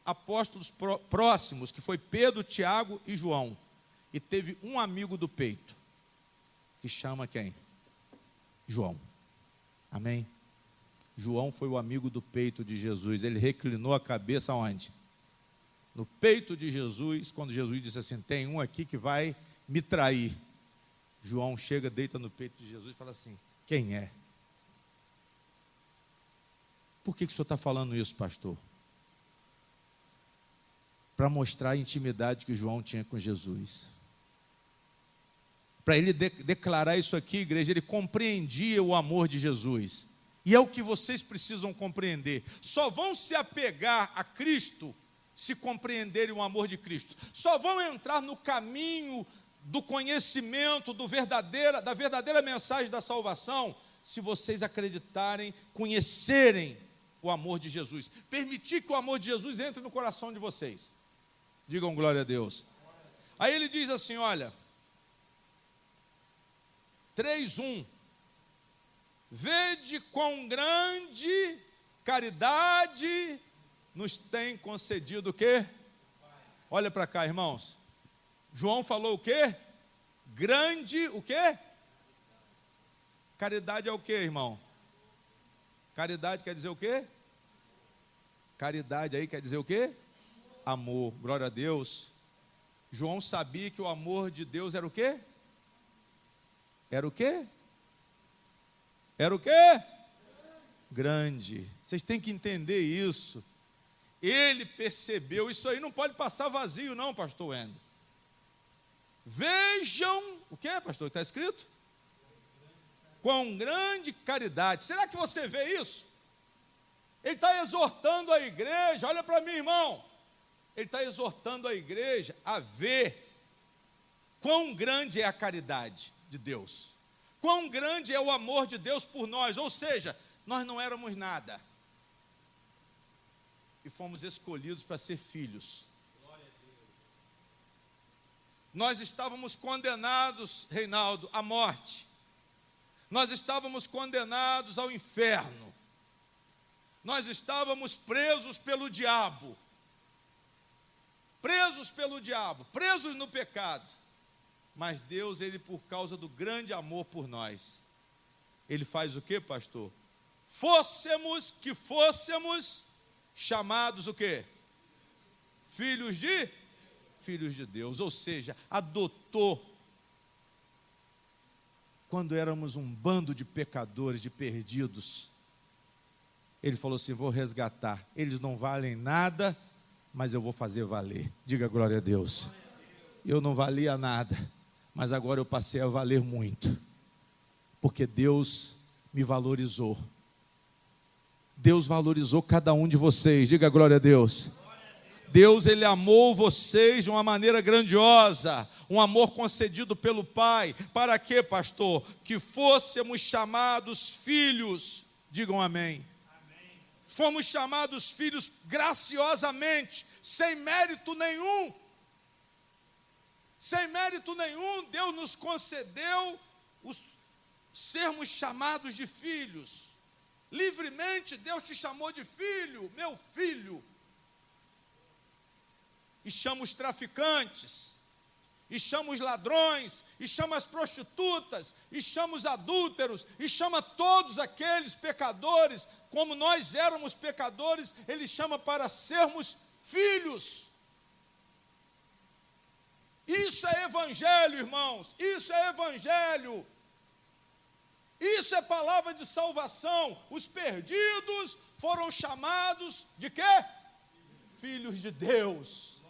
apóstolos próximos, que foi Pedro, Tiago e João. E teve um amigo do peito, que chama quem? João. Amém? João foi o amigo do peito de Jesus. Ele reclinou a cabeça onde? No peito de Jesus, quando Jesus disse assim, tem um aqui que vai me trair. João chega, deita no peito de Jesus e fala assim, quem é? Por que o senhor está falando isso, pastor? Para mostrar a intimidade que João tinha com Jesus. Para ele declarar isso aqui, igreja, ele compreendia o amor de Jesus. E é o que vocês precisam compreender. Só vão se apegar a Cristo se compreenderem o amor de Cristo. Só vão entrar no caminho do conhecimento da verdadeira mensagem da salvação, se vocês acreditarem, conhecerem o amor de Jesus. Permitir que o amor de Jesus entre no coração de vocês. Digam glória a Deus. Aí ele diz assim, olha, 3:1, vede quão grande caridade nos tem concedido o quê? Olha para cá, irmãos. João falou o quê? Grande, o quê? Caridade é o quê, irmão? Caridade quer dizer o quê? Caridade aí quer dizer o quê? Amor, glória a Deus. João sabia que o amor de Deus era o quê? Era o quê? Era o quê? Grande. Vocês têm que entender isso. Ele percebeu, isso aí não pode passar vazio não, pastor Wendel. Vejam, o que é, pastor? Está escrito? Quão grande caridade. Será que você vê isso? Ele está exortando a igreja, olha para mim, irmão. Ele está exortando a igreja a ver quão grande é a caridade de Deus. Quão grande é o amor de Deus por nós. Ou seja, nós não éramos nada. E fomos escolhidos para ser filhos. Nós estávamos condenados, Reinaldo, à morte. Nós estávamos condenados ao inferno. Nós estávamos presos pelo diabo. Presos pelo diabo, presos no pecado. Mas Deus, Ele, por causa do grande amor por nós, Ele faz o que, pastor? Fôssemos chamados o quê? Filhos de Deus, ou seja, adotou. Quando éramos um bando de pecadores, de perdidos, Ele falou assim, vou resgatar. Eles não valem nada, mas eu vou fazer valer. Diga glória a Deus. Eu não valia nada, mas agora eu passei a valer muito, porque Deus me valorizou. Deus valorizou cada um de vocês. Diga glória a Deus. Deus, Ele amou vocês de uma maneira grandiosa, um amor concedido pelo Pai. Para quê, pastor? Que fôssemos chamados filhos. Digam amém. Amém. Fomos chamados filhos graciosamente, sem mérito nenhum. Sem mérito nenhum, Deus nos concedeu sermos chamados de filhos. Livremente, Deus te chamou de filho, meu filho. E chama os traficantes, e chama os ladrões, e chama as prostitutas, e chama os adúlteros, e chama todos aqueles pecadores, como nós éramos pecadores, Ele chama para sermos filhos. Isso é evangelho, irmãos, isso é evangelho. Isso é palavra de salvação. Os perdidos foram chamados de quê? Filhos de Deus.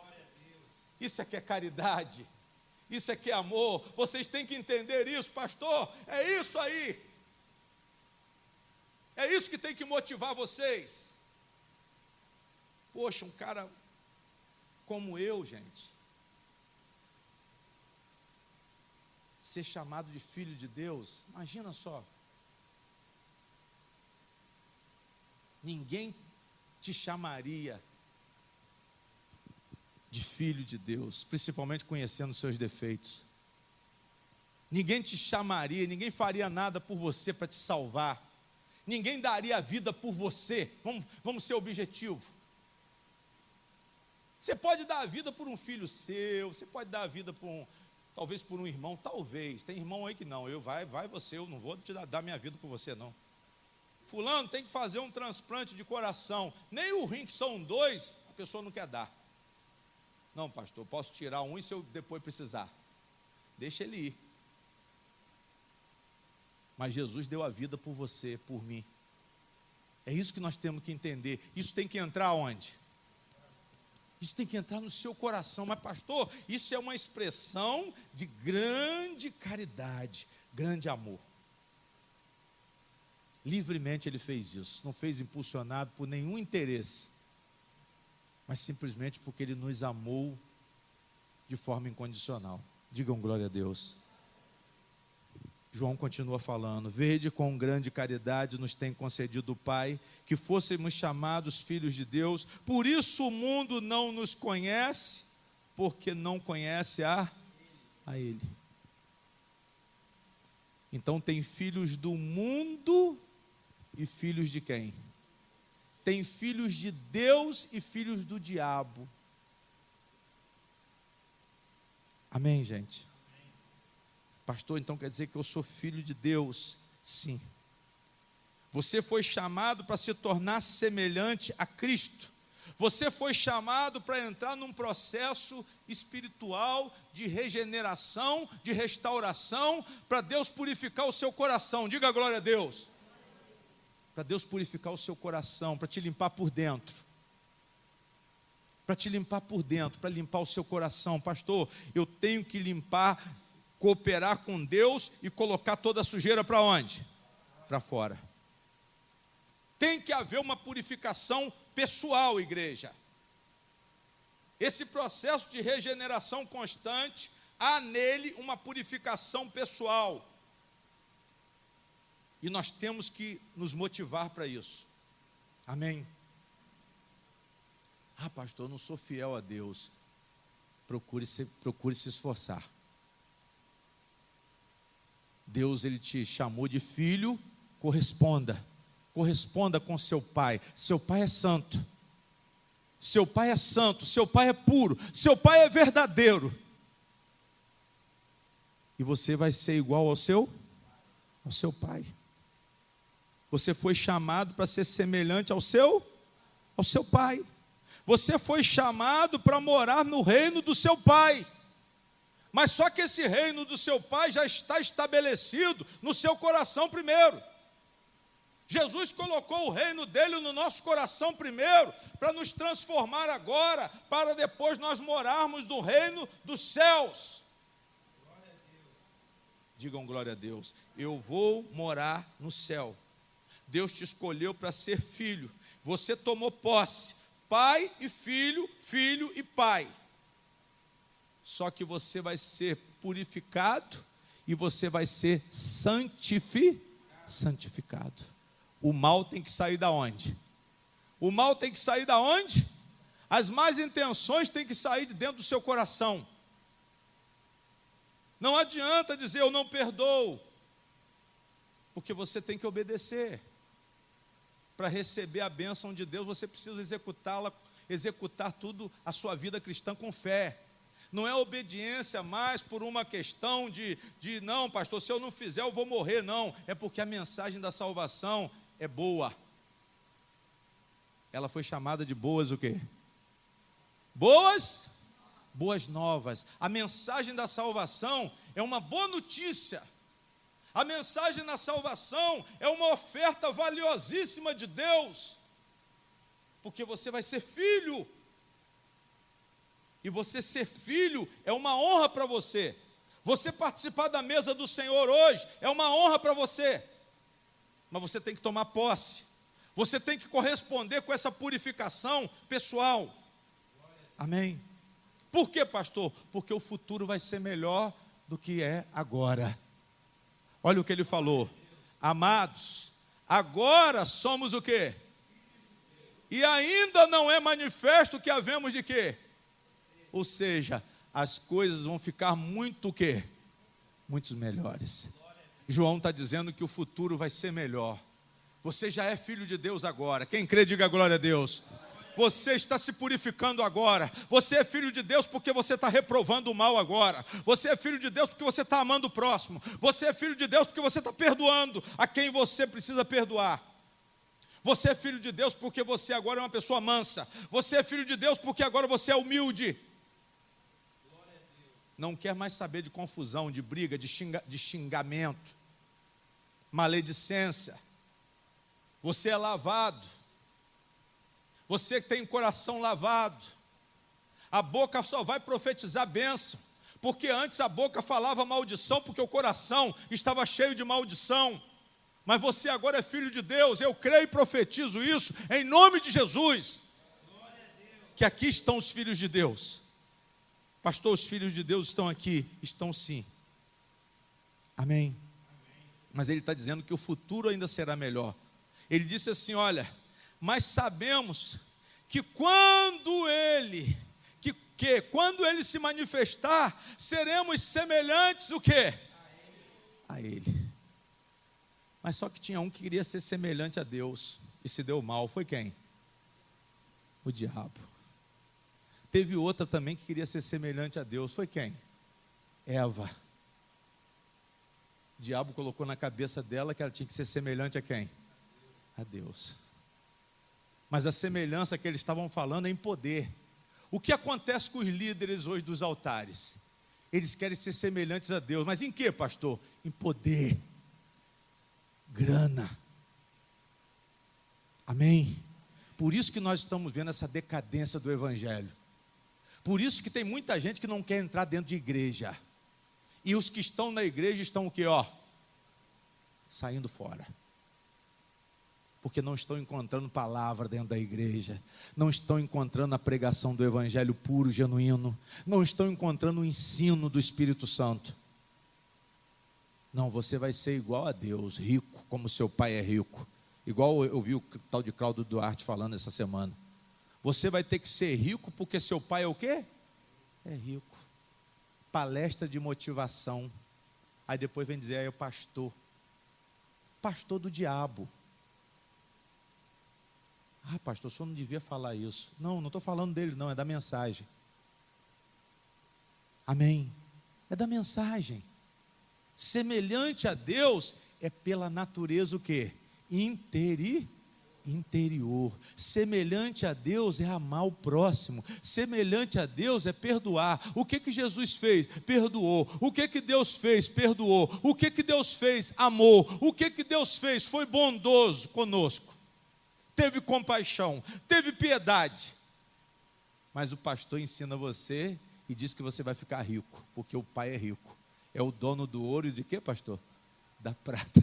Isso é que é caridade. Isso é que é amor. Vocês têm que entender isso, pastor. É isso aí. É isso que tem que motivar vocês. Poxa, um cara como eu, gente, ser chamado de filho de Deus, imagina só. Ninguém te chamaria de filho de Deus, principalmente conhecendo os seus defeitos. Ninguém te chamaria, ninguém faria nada por você para te salvar. Ninguém daria a vida por você. Vamos ser objetivo. Você pode dar a vida por um filho seu, você pode dar a vida por talvez por um irmão, talvez. Tem irmão aí que não, vai você, eu não vou te dar minha vida por você não. Fulano tem que fazer um transplante de coração. Nem o rim, que são 2, a pessoa não quer dar. Não, pastor, posso tirar um e se eu depois precisar. Deixa ele ir. Mas Jesus deu a vida por você, por mim. É isso que nós temos que entender. Isso tem que entrar onde? Isso tem que entrar no seu coração. Mas pastor, isso é uma expressão de grande caridade, grande amor. Livremente ele fez isso. Não fez impulsionado por nenhum interesse, mas simplesmente porque ele nos amou de forma incondicional. Digam glória a Deus. João continua falando: vede quão grande caridade nos tem concedido o Pai, que fôssemos chamados filhos de Deus. Por isso o mundo não nos conhece, porque não conhece a Ele. Então tem filhos do mundo e filhos de quem? Tem filhos de Deus e filhos do diabo. Amém, gente? Pastor, então quer dizer que eu sou filho de Deus? Sim. Você foi chamado para se tornar semelhante a Cristo. Você foi chamado para entrar num processo espiritual de regeneração, de restauração, para Deus purificar o seu coração. Diga glória a Deus. Para Deus purificar o seu coração, para te limpar por dentro. Para te limpar por dentro, para limpar o seu coração. Pastor, eu tenho que limpar, cooperar com Deus e colocar toda a sujeira para onde? Para fora. Tem que haver uma purificação pessoal, igreja. Esse processo de regeneração constante, há nele uma purificação pessoal. E nós temos que nos motivar para isso. Amém? Ah, pastor, eu não sou fiel a Deus. Procure se esforçar. Deus, ele te chamou de filho, corresponda com seu pai. Seu pai é santo, seu pai é santo, seu pai é puro, seu pai é verdadeiro, e você vai ser igual ao seu pai. Você foi chamado para ser semelhante ao seu pai. Você foi chamado para morar no reino do seu pai. Mas só que esse reino do seu pai já está estabelecido no seu coração primeiro. Jesus colocou o reino dele no nosso coração primeiro, para nos transformar agora, para depois nós morarmos no reino dos céus. Glória a Deus. Digam glória a Deus. Eu vou morar no céu. Deus te escolheu para ser filho. Você tomou posse, pai e filho, filho e pai. Só que você vai ser purificado e você vai ser santificado. O mal tem que sair da onde? O mal tem que sair da onde? As más intenções têm que sair de dentro do seu coração. Não adianta dizer eu não perdoo, porque você tem que obedecer. Para receber a bênção de Deus, você precisa executar tudo a sua vida cristã com fé. Não é obediência mais por uma questão de não, pastor, se eu não fizer eu vou morrer, não. É porque a mensagem da salvação é boa. Ela foi chamada de boas o quê? Boas novas. A mensagem da salvação é uma boa notícia. A mensagem na salvação é uma oferta valiosíssima de Deus, porque você vai ser filho, e você ser filho é uma honra para você. Você participar da mesa do Senhor hoje é uma honra para você, mas você tem que tomar posse, você tem que corresponder com essa purificação pessoal. Amém? Por quê, pastor? Porque o futuro vai ser melhor do que é agora. Olha o que ele falou: amados, agora somos o quê? E ainda não é manifesto que havemos de quê? Ou seja, as coisas vão ficar muito o quê? Muito melhores. João está dizendo que o futuro vai ser melhor. Você já é filho de Deus agora. Quem crê, diga glória a Deus. Você está se purificando agora. Você é filho de Deus porque você está reprovando o mal agora. Você é filho de Deus porque você está amando o próximo. Você é filho de Deus porque você está perdoando a quem você precisa perdoar. Você é filho de Deus porque você agora é uma pessoa mansa. Você é filho de Deus porque agora você é humilde. Não quer mais saber de confusão, de briga, de xingamento, maledicência. Você é lavado. Você tem o coração lavado. A boca só vai profetizar bênção, porque antes a boca falava maldição, porque o coração estava cheio de maldição. Mas você agora é filho de Deus. Eu creio e profetizo isso em nome de Jesus, que aqui estão os filhos de Deus. Pastor, os filhos de Deus estão aqui? Estão sim. Amém. Mas ele está dizendo que o futuro ainda será melhor. Ele disse assim: olha, mas sabemos que quando ele se manifestar, seremos semelhantes o quê? A ele. Mas só que tinha um que queria ser semelhante a Deus e se deu mal. Foi quem? O diabo. Teve outra também que queria ser semelhante a Deus. Foi quem? Eva. O diabo colocou na cabeça dela que ela tinha que ser semelhante a quem? A Deus. Mas a semelhança que eles estavam falando é em poder. O que acontece com os líderes hoje dos altares? Eles querem ser semelhantes a Deus. Mas em que, pastor? Em poder, grana. Amém? Por isso que nós estamos vendo essa decadência do evangelho. Por isso que tem muita gente que não quer entrar dentro de igreja. E os que estão na igreja estão o quê? Saindo fora. Porque não estão encontrando palavra dentro da igreja. Não estão encontrando a pregação do evangelho puro, genuíno. Não estão encontrando o ensino do Espírito Santo. Não, você vai ser igual a Deus, rico, como seu pai é rico. Igual eu vi o tal de Cláudio Duarte falando essa semana. Você vai ter que ser rico porque seu pai é o quê? É rico. Palestra de motivação. Aí depois vem dizer, aí é o pastor. Pastor do diabo. Ah, pastor, o senhor não devia falar isso. Não estou falando dele não, é da mensagem. Amém. É da mensagem. Semelhante a Deus é pela natureza o quê? Interior. Semelhante a Deus é amar o próximo. Semelhante a Deus é perdoar. O que Jesus fez? Perdoou. O que Deus fez? Perdoou. O que Deus fez? Amou. O que Deus fez? Foi bondoso conosco. Teve compaixão, teve piedade. Mas o pastor ensina você e diz que você vai ficar rico, porque o pai é rico. É o dono do ouro e de quê, pastor? Da prata.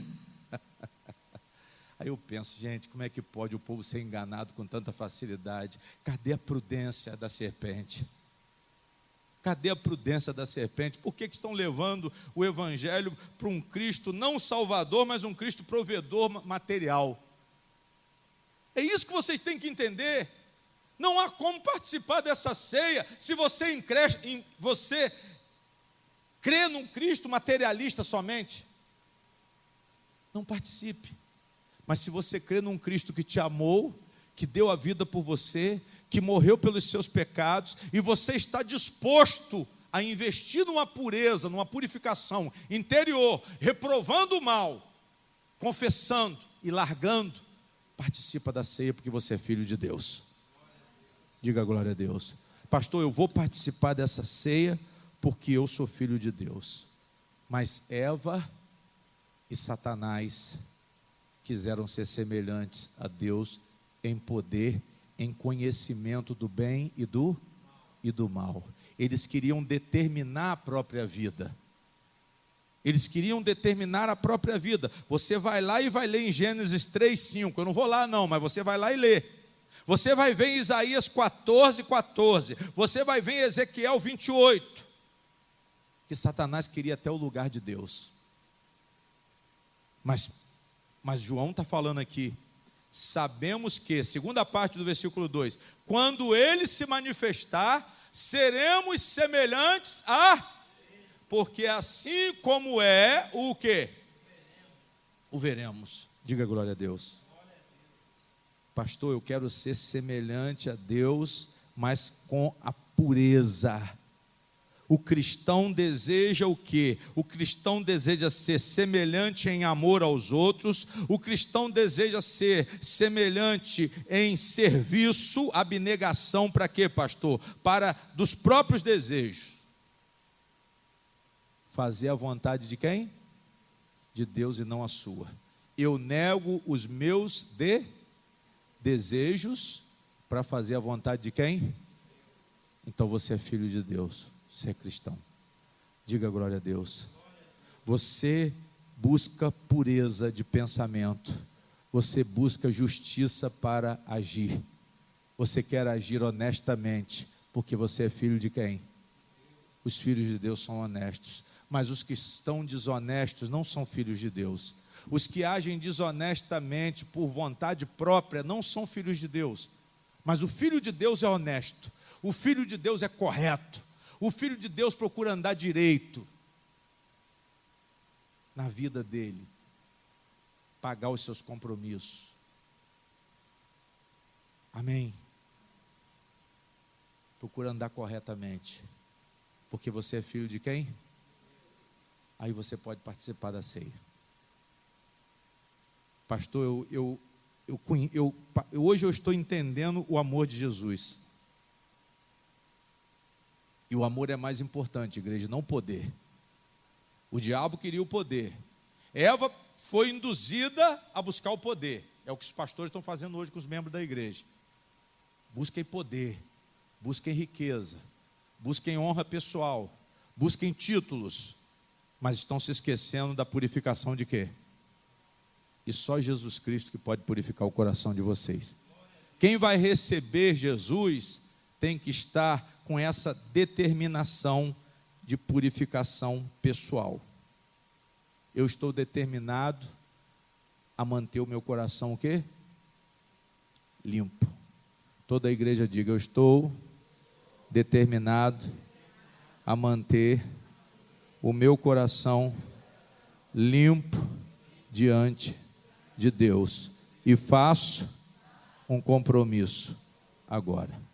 Aí eu penso, gente, como é que pode o povo ser enganado com tanta facilidade? Cadê a prudência da serpente? Cadê a prudência da serpente? Por que estão levando o evangelho para um Cristo não salvador, mas um Cristo provedor material? É isso que vocês têm que entender. Não há como participar dessa ceia se você crê num Cristo materialista somente. Não participe. Mas se você crê num Cristo que te amou, que deu a vida por você, que morreu pelos seus pecados, e você está disposto a investir numa pureza, numa purificação interior, reprovando o mal, confessando e largando, participa da ceia porque você é filho de Deus. Diga glória a Deus. Pastor, eu vou participar dessa ceia porque eu sou filho de Deus. Mas Eva e Satanás quiseram ser semelhantes a Deus em poder, em conhecimento do bem e do mal. Eles queriam determinar a própria vida. Eles queriam determinar a própria vida. Você vai lá e vai ler em Gênesis 3:5. Eu não vou lá não, mas você vai lá e lê. Você vai ver em Isaías 14:14. Você vai ver em Ezequiel 28. Que Satanás queria até o lugar de Deus. Mas João está falando aqui, sabemos que, segunda parte do versículo 2, quando ele se manifestar, seremos semelhantes a, porque assim como é, o quê? O veremos. Diga glória a Deus. Pastor, eu quero ser semelhante a Deus, mas com a pureza. O cristão deseja o quê? O cristão deseja ser semelhante em amor aos outros. O cristão deseja ser semelhante em serviço, abnegação. Para quê, pastor? Para dos próprios desejos. Fazer a vontade de quem? De Deus e não a sua. Eu nego os meus desejos para fazer a vontade de quem? Então você é filho de Deus. Você é cristão. Diga glória a Deus. Você busca pureza de pensamento. Você busca justiça para agir. Você quer agir honestamente, porque você é filho de quem? Os filhos de Deus são honestos. Mas os que estão desonestos não são filhos de Deus. Os que agem desonestamente por vontade própria não são filhos de Deus. Mas o filho de Deus é honesto. O filho de Deus é correto. O filho de Deus procura andar direito na vida dele, pagar os seus compromissos. Amém? Procura andar corretamente, porque você é filho de quem? Aí você pode participar da ceia. Pastor, hoje eu estou entendendo o amor de Jesus. E o amor é mais importante, igreja, não o poder. O diabo queria o poder. Eva foi induzida a buscar o poder. É o que os pastores estão fazendo hoje com os membros da igreja. Busquem poder, busquem riqueza, busquem honra pessoal, busquem títulos, mas estão se esquecendo da purificação de quê? E só Jesus Cristo que pode purificar o coração de vocês. Quem vai receber Jesus tem que estar com essa determinação de purificação pessoal. Eu estou determinado a manter o meu coração o quê? Limpo. Toda a igreja diga, eu estou determinado a manter o meu coração limpo diante de Deus. E faço um compromisso agora.